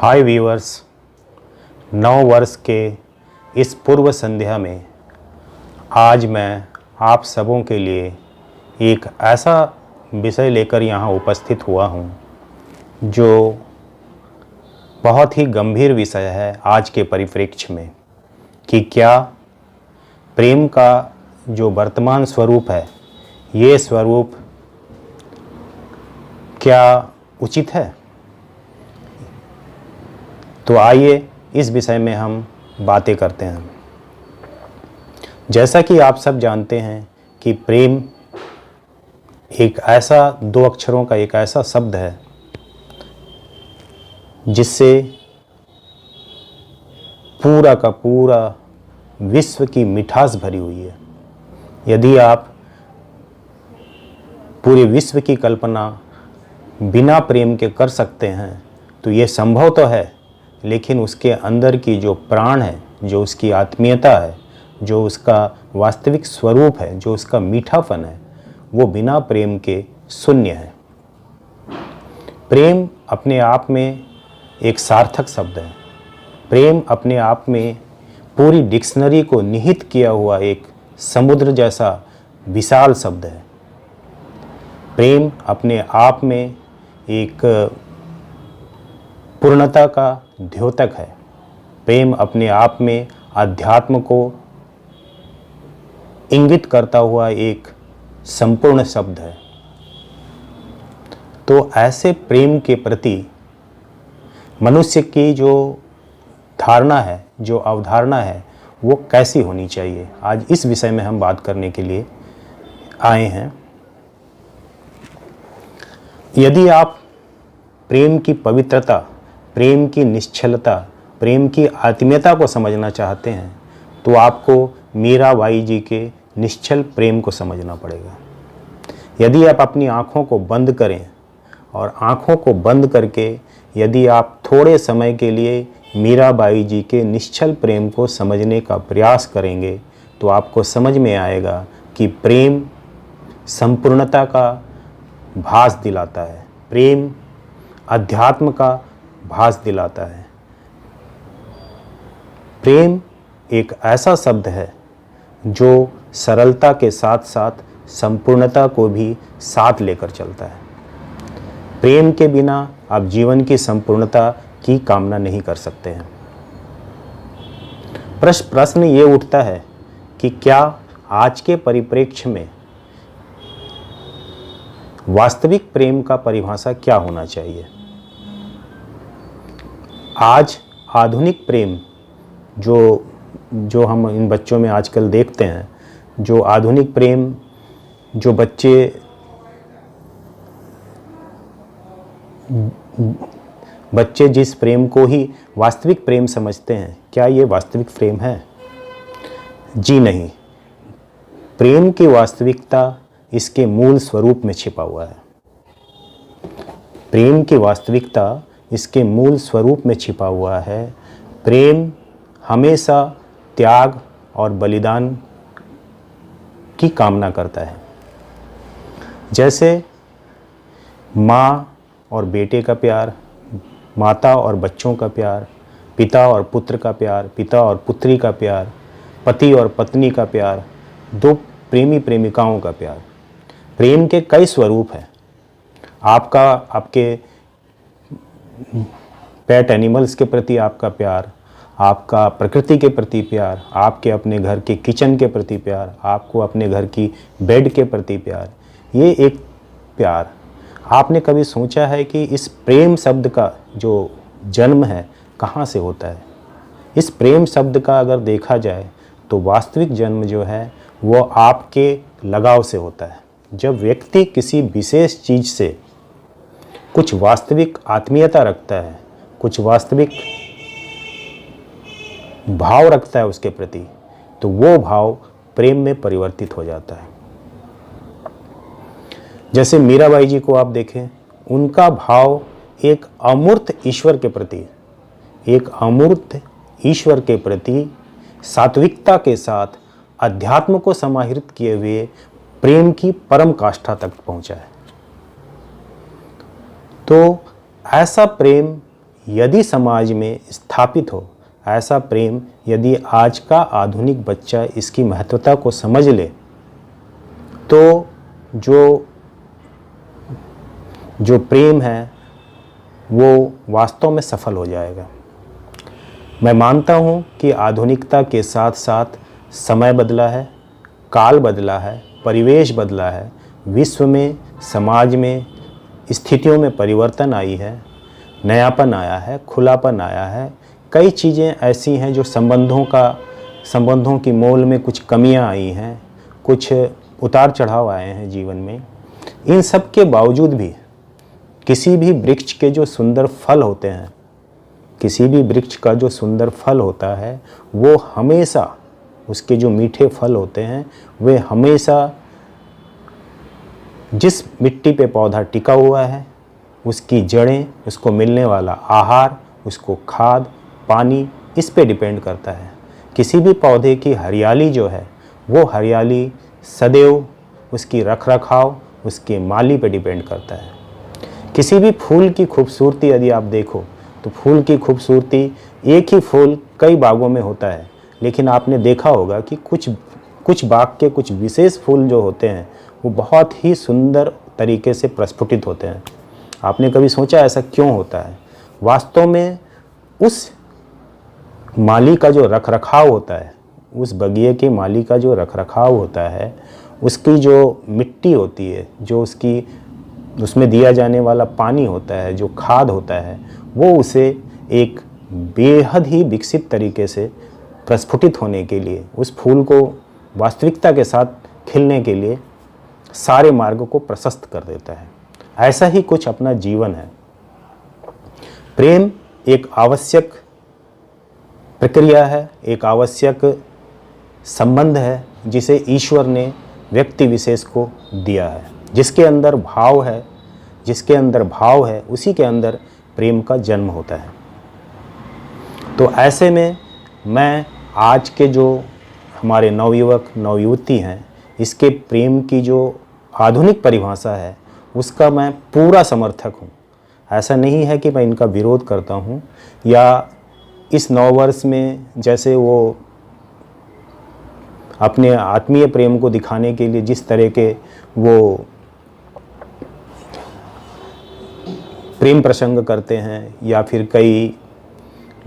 हाय viewers, नव वर्ष के इस पूर्व संध्या में आज मैं आप सबों के लिए एक ऐसा विषय लेकर यहाँ उपस्थित हुआ हूँ जो बहुत ही गंभीर विषय है आज के परिप्रेक्ष्य में कि क्या प्रेम का जो वर्तमान स्वरूप है, ये स्वरूप क्या उचित है। तो आइए इस विषय में हम बातें करते हैं। जैसा कि आप सब जानते हैं कि प्रेम एक ऐसा दो अक्षरों का एक ऐसा शब्द है जिससे पूरा का पूरा विश्व की मिठास भरी हुई है। यदि आप पूरे विश्व की कल्पना बिना प्रेम के कर सकते हैं तो ये संभव तो है, लेकिन उसके अंदर की जो प्राण है, जो उसकी आत्मीयता है, जो उसका वास्तविक स्वरूप है, जो उसका मीठापन है, वो बिना प्रेम के शून्य है। प्रेम अपने आप में एक सार्थक शब्द है। प्रेम अपने आप में पूरी डिक्शनरी को निहित किया हुआ एक समुद्र जैसा विशाल शब्द है। प्रेम अपने आप में एक पूर्णता का द्योतक है। प्रेम अपने आप में अध्यात्म को इंगित करता हुआ एक संपूर्ण शब्द है। तो ऐसे प्रेम के प्रति मनुष्य की जो धारणा है, जो अवधारणा है, वो कैसी होनी चाहिए, आज इस विषय में हम बात करने के लिए आए हैं। यदि आप प्रेम की पवित्रता, प्रेम की निश्चलता, प्रेम की आत्मीयता को समझना चाहते हैं तो आपको मीराबाई जी के निश्चल प्रेम को समझना पड़ेगा। यदि आप अपनी आँखों को बंद करें और आँखों को बंद करके यदि आप थोड़े समय के लिए मीराबाई जी के निश्चल प्रेम को समझने का प्रयास करेंगे तो आपको समझ में आएगा कि प्रेम संपूर्णता का भास दिलाता है। प्रेम अध्यात्म का भास दिलाता है। प्रेम एक ऐसा शब्द है जो सरलता के साथ साथ संपूर्णता को भी साथ लेकर चलता है। प्रेम के बिना आप जीवन की संपूर्णता की कामना नहीं कर सकते हैं। प्रश्न ये उठता है कि क्या आज के परिप्रेक्ष्य में वास्तविक प्रेम का परिभाषा क्या होना चाहिए। आज आधुनिक प्रेम जो हम इन बच्चों में आजकल देखते हैं, जो आधुनिक प्रेम जो बच्चे जिस प्रेम को ही वास्तविक प्रेम समझते हैं, क्या ये वास्तविक प्रेम है? जी नहीं। प्रेम की वास्तविकता इसके मूल स्वरूप में छिपा हुआ है। प्रेम की वास्तविकता इसके मूल स्वरूप में छिपा हुआ है। प्रेम हमेशा त्याग और बलिदान की कामना करता है। जैसे माँ और बेटे का प्यार, माता और बच्चों का प्यार, पिता और पुत्र का प्यार, पिता और पुत्री का प्यार, पति और पत्नी का प्यार, दो प्रेमी प्रेमिकाओं का प्यार। प्रेम के कई स्वरूप हैं। आपके पेट एनिमल्स के प्रति आपका प्यार, आपका प्रकृति के प्रति प्यार, आपके अपने घर के किचन के प्रति प्यार, आपको अपने घर की बेड के प्रति प्यार, ये एक प्यार। आपने कभी सोचा है कि इस प्रेम शब्द का जो जन्म है कहाँ से होता है? इस प्रेम शब्द का अगर देखा जाए तो वास्तविक जन्म जो है वो आपके लगाव से होता है। जब व्यक्ति किसी विशेष चीज़ से कुछ वास्तविक आत्मीयता रखता है, कुछ वास्तविक भाव रखता है उसके प्रति, तो वो भाव प्रेम में परिवर्तित हो जाता है। जैसे मीराबाई जी को आप देखें, उनका भाव एक अमूर्त ईश्वर के प्रति, एक अमूर्त ईश्वर के प्रति सात्विकता के साथ अध्यात्म को समाहित किए हुए प्रेम की परम काष्ठा तक पहुंचा है। तो ऐसा प्रेम यदि समाज में स्थापित हो, ऐसा प्रेम यदि आज का आधुनिक बच्चा इसकी महत्वता को समझ ले, तो जो प्रेम है वो वास्तव में सफल हो जाएगा। मैं मानता हूँ कि आधुनिकता के साथ साथ समय बदला है, काल बदला है, परिवेश बदला है, विश्व में, समाज में स्थितियों में परिवर्तन आई है, नयापन आया है, खुलापन आया है। कई चीज़ें ऐसी हैं जो संबंधों की मोल में कुछ कमियां आई हैं, कुछ उतार चढ़ाव आए हैं जीवन में। इन सब के बावजूद भी किसी भी वृक्ष के जो सुंदर फल होते हैं, किसी भी वृक्ष का जो सुंदर फल होता है, वो हमेशा, उसके जो मीठे फल होते हैं वे हमेशा जिस मिट्टी पे पौधा टिका हुआ है, उसकी जड़ें, उसको मिलने वाला आहार, उसको खाद, पानी, इस पे डिपेंड करता है। किसी भी पौधे की हरियाली जो है, वो हरियाली सदैव उसकी रखरखाव, उसके माली पे डिपेंड करता है। किसी भी फूल की खूबसूरती यदि आप देखो, तो फूल की खूबसूरती, एक ही फूल कई बागों में होता है, लेकिन आपने देखा होगा कि कुछ बाग के कुछ विशेष फूल जो होते हैं वो बहुत ही सुंदर तरीके से प्रस्फुटित होते हैं। आपने कभी सोचा ऐसा क्यों होता है? वास्तव में उस माली का जो रखरखाव होता है, उस बगीचे के माली का जो रखरखाव होता है, उसकी जो मिट्टी होती है, जो उसमें दिया जाने वाला पानी होता है, जो खाद होता है, वो उसे एक बेहद ही विकसित तरीके से प्रस्फुटित होने के लिए, उस फूल को वास्तविकता के साथ खिलने के लिए सारे मार्ग को प्रशस्त कर देता है। ऐसा ही कुछ अपना जीवन है। प्रेम एक आवश्यक प्रक्रिया है, एक आवश्यक संबंध है जिसे ईश्वर ने व्यक्ति विशेष को दिया है। जिसके अंदर भाव है, उसी के अंदर प्रेम का जन्म होता है। तो ऐसे में मैं आज के जो हमारे नवयुवक नवयुवती हैं, इसके प्रेम की जो आधुनिक परिभाषा है, उसका मैं पूरा समर्थक हूँ। ऐसा नहीं है कि मैं इनका विरोध करता हूँ, या इस नववर्ष में जैसे वो अपने आत्मीय प्रेम को दिखाने के लिए जिस तरह के वो प्रेम प्रसंग करते हैं, या फिर कई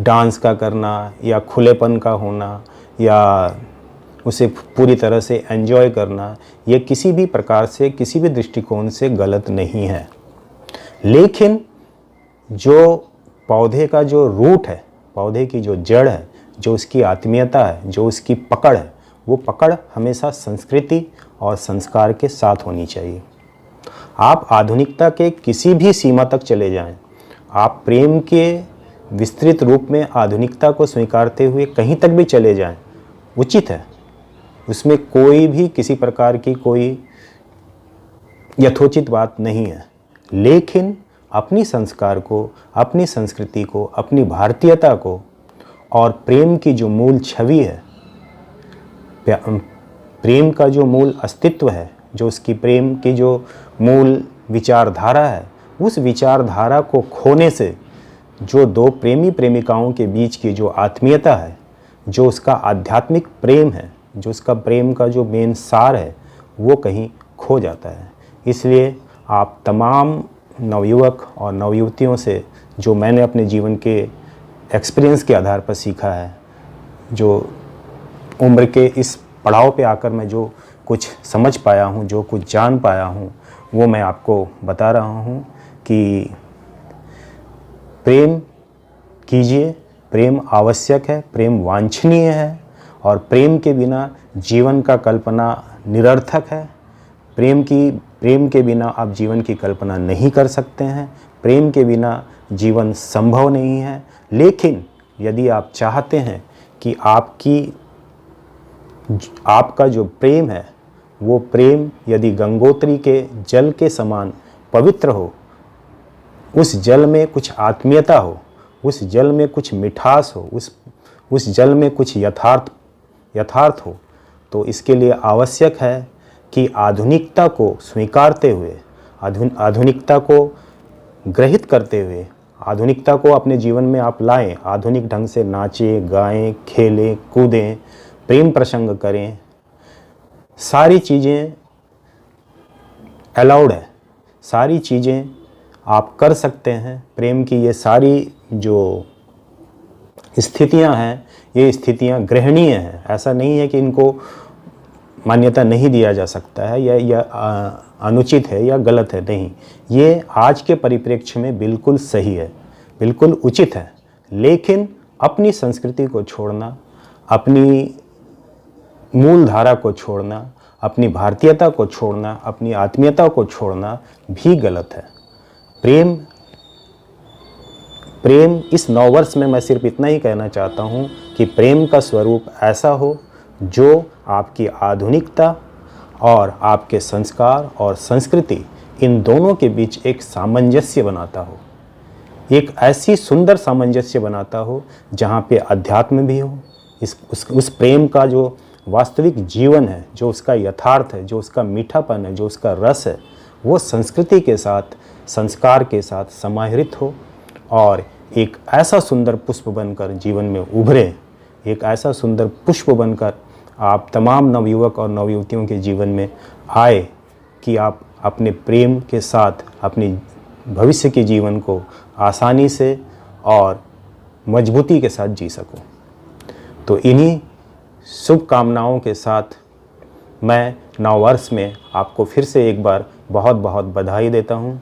डांस का करना, या खुलेपन का होना, या उसे पूरी तरह से एंजॉय करना, ये किसी भी प्रकार से, किसी भी दृष्टिकोण से गलत नहीं है। लेकिन जो पौधे का जो रूट है, पौधे की जो जड़ है, जो उसकी आत्मीयता है, जो उसकी पकड़ है, वो पकड़ हमेशा संस्कृति और संस्कार के साथ होनी चाहिए। आप आधुनिकता के किसी भी सीमा तक चले जाएं, आप प्रेम के विस्तृत रूप में आधुनिकता को स्वीकारते हुए कहीं तक भी चले जाएं, उचित है। उसमें कोई भी किसी प्रकार की कोई यथोचित बात नहीं है। लेकिन अपनी संस्कार को, अपनी संस्कृति को, अपनी भारतीयता को और प्रेम की जो मूल छवि है, प्रेम का जो मूल अस्तित्व है, जो उसकी प्रेम की जो मूल विचारधारा है, उस विचारधारा को खोने से जो दो प्रेमी प्रेमिकाओं के बीच की जो आत्मीयता है, जो उसका आध्यात्मिक प्रेम है, जो उसका प्रेम का जो मेन सार है, वो कहीं खो जाता है। इसलिए आप तमाम नवयुवक और नवयुवतियों से, जो मैंने अपने जीवन के एक्सपीरियंस के आधार पर सीखा है, जो उम्र के इस पड़ाव पे आकर मैं जो कुछ समझ पाया हूँ, जो कुछ जान पाया हूँ, वो मैं आपको बता रहा हूँ कि प्रेम कीजिए, प्रेम आवश्यक है, प्रेम वांछनीय है, और प्रेम के बिना जीवन का कल्पना निरर्थक है। प्रेम के बिना आप जीवन की कल्पना नहीं कर सकते हैं, प्रेम के बिना जीवन संभव नहीं है। लेकिन यदि आप चाहते हैं कि आपका जो प्रेम है, वो प्रेम यदि गंगोत्री के जल के समान पवित्र हो, उस जल में कुछ आत्मीयता हो, उस जल में कुछ मिठास हो, उस जल में कुछ यथार्थ हो, तो इसके लिए आवश्यक है कि आधुनिकता को स्वीकारते हुए, आधुनिकता को ग्रहित करते हुए आधुनिकता को अपने जीवन में आप लाएं, आधुनिक ढंग से नाचें, गाएं, खेलें, कूदें, प्रेम प्रसंग करें, सारी चीज़ें अलाउड है, सारी चीज़ें आप कर सकते हैं। प्रेम की ये सारी जो स्थितियां हैं, ये स्थितियां ग्रहणीय हैं। ऐसा नहीं है कि इनको मान्यता नहीं दिया जा सकता है या अनुचित है या गलत है, नहीं, ये आज के परिप्रेक्ष्य में बिल्कुल सही है, बिल्कुल उचित है। लेकिन अपनी संस्कृति को छोड़ना, अपनी मूल धारा को छोड़ना, अपनी भारतीयता को छोड़ना, अपनी आत्मीयता को छोड़ना भी गलत है। प्रेम इस नववर्ष में मैं सिर्फ इतना ही कहना चाहता हूँ कि प्रेम का स्वरूप ऐसा हो जो आपकी आधुनिकता और आपके संस्कार और संस्कृति, इन दोनों के बीच एक सामंजस्य बनाता हो, एक ऐसी सुंदर सामंजस्य बनाता हो जहाँ पे अध्यात्म भी हो। उस प्रेम का जो वास्तविक जीवन है, जो उसका यथार्थ है, जो उसका मीठापन है, जो उसका रस है, वो संस्कृति के साथ, संस्कार के साथ समाहित हो और एक ऐसा सुंदर पुष्प बनकर जीवन में उभरे, एक ऐसा सुंदर पुष्प बनकर आप तमाम नवयुवक और नवयुवतियों के जीवन में आए कि आप अपने प्रेम के साथ अपनी भविष्य के जीवन को आसानी से और मजबूती के साथ जी सको। तो इन्हीं शुभकामनाओं के साथ मैं नववर्ष में आपको फिर से एक बार बहुत बहुत बधाई देता हूं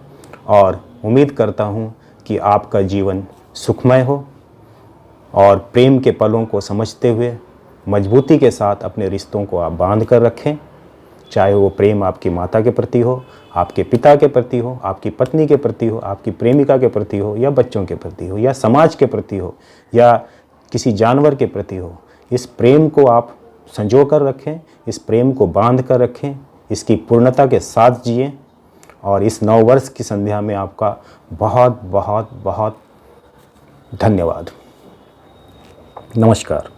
और उम्मीद करता हूं कि आपका जीवन सुखमय हो और प्रेम के पलों को समझते हुए मजबूती के साथ अपने रिश्तों को आप बांध कर रखें। चाहे वो प्रेम आपकी माता के प्रति हो, आपके पिता के प्रति हो, आपकी पत्नी के प्रति हो, आपकी प्रेमिका के प्रति हो, या बच्चों के प्रति हो, या समाज के प्रति हो, या किसी जानवर के प्रति हो। इस प्रेम को आप संजो कर रखें, इस प्रेम को बांध कर रखें, इसकी पूर्णता के साथ जिएं और इस नववर्ष की संध्या में आपका बहुत बहुत बहुत धन्यवाद। नमस्कार।